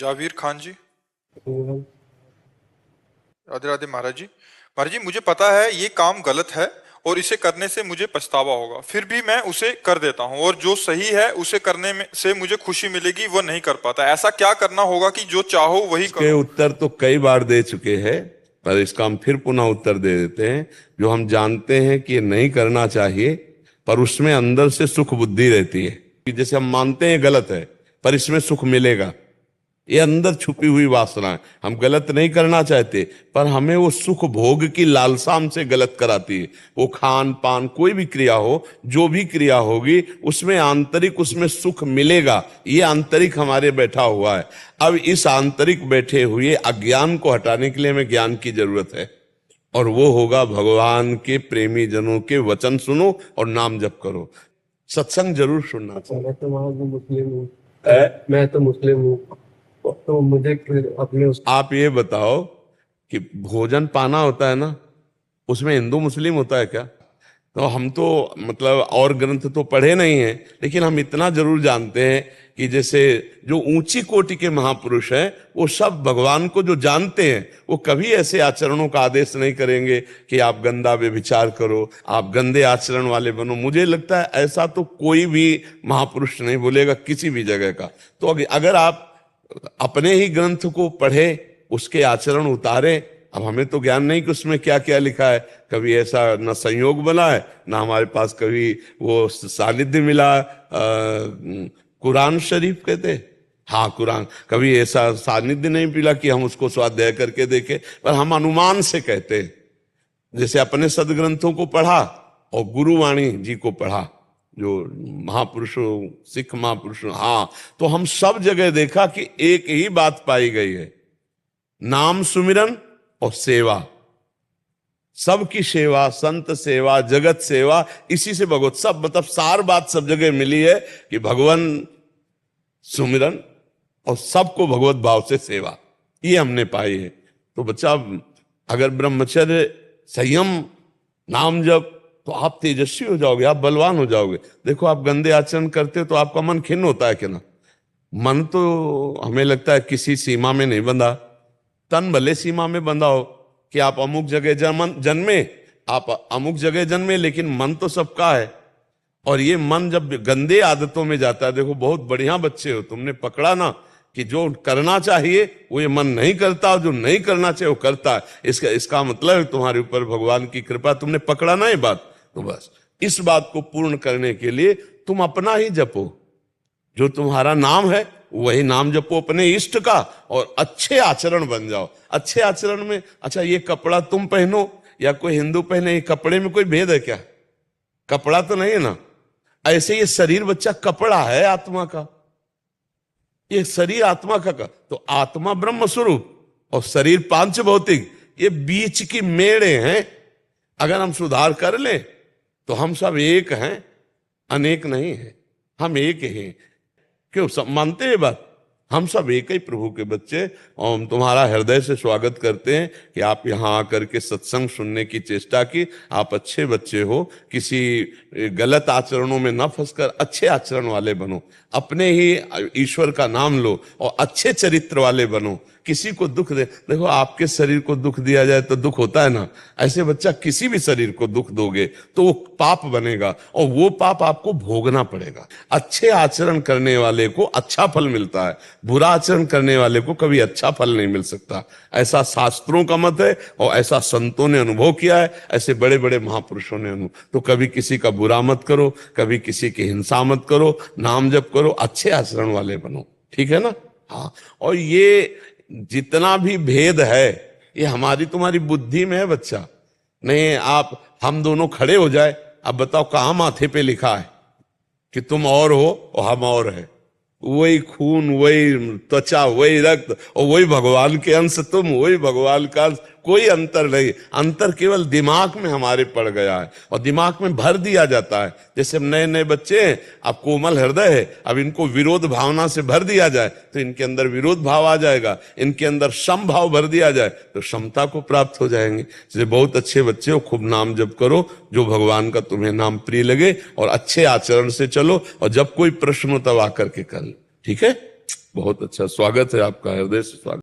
जावेर खान जी। हम्म। राधे राधे महाराज जी। महाराज जी, मुझे पता है ये काम गलत है और इसे करने से मुझे पछतावा होगा, फिर भी मैं उसे कर देता हूँ, और जो सही है उसे करने में से मुझे खुशी मिलेगी वो नहीं कर पाता। ऐसा क्या करना होगा कि जो चाहो वही इसके करूं? उत्तर तो कई बार दे चुके हैं, पर इसका हम फिर पुनः उत्तर दे देते हैं। जो हम जानते हैं कि ये नहीं करना चाहिए, पर उसमें अंदर से सुख बुद्धि रहती है कि जैसे हम मानते हैं गलत है, पर इसमें सुख मिलेगा। ये अंदर छुपी हुई वासना है। हम गलत नहीं करना चाहते, पर हमें वो सुख भोग की लालसा हमसे गलत कराती है। वो खान पान कोई भी क्रिया हो, जो भी क्रिया होगी उसमें आंतरिक उसमें सुख मिलेगा, ये आंतरिक हमारे बैठा हुआ है। अब इस आंतरिक बैठे हुए अज्ञान को हटाने के लिए हमें ज्ञान की जरूरत है, और वो होगा भगवान के प्रेमी जनों के वचन सुनो और नाम जप करो। सत्संग जरूर सुनना चाहिए। मैं तो वहां भी मुस्लिम हूँ। है? मैं तो मुस्लिम हूँ, तो मुझे फिर अपने उस आप ये बताओ कि भोजन पाना होता है ना, उसमें हिंदू मुस्लिम होता है क्या? तो हम तो मतलब और ग्रंथ तो पढ़े नहीं हैं, लेकिन हम इतना जरूर जानते हैं कि जैसे जो ऊंची कोटि के महापुरुष हैं, वो सब भगवान को जो जानते हैं, वो कभी ऐसे आचरणों का आदेश नहीं करेंगे कि आप गंदा व्यभिचार करो, आप गंदे आचरण वाले बनो। मुझे लगता है ऐसा तो कोई भी महापुरुष नहीं बोलेगा किसी भी जगह का। तो अगर आप अपने ही ग्रंथ को पढ़े, उसके आचरण उतारे। अब हमें तो ज्ञान नहीं कि उसमें क्या क्या लिखा है, कभी ऐसा न संयोग बना है, ना हमारे पास कभी वो सानिध्य मिला। कुरान शरीफ कहते, हाँ कुरान, कभी ऐसा सानिध्य नहीं मिला कि हम उसको स्वाध्याय करके देखें, पर हम अनुमान से कहते हैं। जैसे अपने सदग्रंथों को पढ़ा और गुरुवाणी जी को पढ़ा, जो महापुरुषों, सिख महापुरुषों, हाँ, तो हम सब जगह देखा कि एक ही बात पाई गई है, नाम सुमिरन और सेवा। सबकी सेवा, संत सेवा, जगत सेवा, इसी से भगवत सब मतलब सार बात सब जगह मिली है कि भगवान सुमिरन और सबको भगवत भाव से सेवा, ये हमने पाई है। तो बच्चा अगर ब्रह्मचर्य, संयम, नाम जप, तो आप तेजस्वी हो जाओगे, आप बलवान हो जाओगे। देखो आप गंदे आचरण करते हो तो आपका मन खिन्न होता है कि ना? मन तो हमें लगता है किसी सीमा में नहीं बंधा, तन भले सीमा में बंधा हो कि आप अमुक जगह जन्मे, आप अमुक जगह जन्मे, लेकिन मन तो सबका है। और ये मन जब गंदे आदतों में जाता है, देखो बहुत बढ़िया बच्चे हो, तुमने पकड़ा ना कि जो करना चाहिए वो ये मन नहीं करता, और जो नहीं करना चाहिए वो करता है। इसका मतलब है तुम्हारे ऊपर भगवान की कृपा, तुमने पकड़ा ना ये बात। तो बस इस बात को पूर्ण करने के लिए तुम अपना ही जपो, जो तुम्हारा नाम है वही नाम जपो अपने इष्ट का, और अच्छे आचरण बन जाओ। अच्छे आचरण में, अच्छा ये कपड़ा तुम पहनो या कोई हिंदू पहने, ये कपड़े में कोई भेद है क्या? कपड़ा तो नहीं है ना। ऐसे ये शरीर बच्चा कपड़ा है आत्मा का, ये शरीर आत्मा का तो आत्मा ब्रह्म स्वरूप और शरीर पांच भौतिक, ये बीच की मेड़े हैं। अगर हम सुधार कर लें तो हम सब एक हैं, अनेक नहीं है, हम एक हैं। क्यों सब मानते हैं बात? हम सब एक ही प्रभु के बच्चे, और हम तुम्हारा हृदय से स्वागत करते हैं कि आप यहाँ आकर के सत्संग सुनने की चेष्टा की। आप अच्छे बच्चे हो, किसी गलत आचरणों में न फंसकर अच्छे आचरण वाले बनो, अपने ही ईश्वर का नाम लो और अच्छे चरित्र वाले बनो। किसी को दुख दे, देखो आपके शरीर को दुख दिया जाए तो दुख होता है ना, ऐसे बच्चा किसी भी शरीर को दुख दोगे तो वो पाप बनेगा, और वो पाप आपको भोगना पड़ेगा। अच्छे आचरण करने वाले को अच्छा फल मिलता है, बुरा आचरण करने वाले को कभी अच्छा फल नहीं मिल सकता। ऐसा शास्त्रों का मत है, और ऐसा संतों ने अनुभव किया है, ऐसे बड़े बड़े महापुरुषों ने अनुभव। तो कभी किसी का बुरा मत करो, कभी किसी की हिंसा मत करो, नाम जप करो, अच्छे आचरण वाले बनो, ठीक है ना? हाँ, और ये जितना भी भेद है ये हमारी तुम्हारी बुद्धि में है बच्चा। नहीं आप हम दोनों खड़े हो जाए, अब बताओ कहाँ माथे पे लिखा है कि तुम और हो और हम और है? वही खून, वही त्वचा, वही रक्त, और वही भगवान के अंश तुम, वही भगवान का अंश, कोई अंतर नहीं। अंतर केवल दिमाग में हमारे पड़ गया है, और दिमाग में भर दिया जाता है। जैसे नए नए बच्चे हैं, अब कोमल हृदय है, अब इनको विरोध भावना से भर दिया जाए तो इनके अंदर विरोध भाव आ जाएगा, इनके अंदर सम भाव भर दिया जाए तो समता को प्राप्त हो जाएंगे। इसलिए बहुत अच्छे बच्चे हो, खूब नाम जप करो, जो भगवान का तुम्हें नाम प्रिय लगे, और अच्छे आचरण से चलो, और जब कोई प्रश्न हो तब आकर के कर लो, ठीक है? बहुत अच्छा, स्वागत है आपका, हृदय से स्वागत।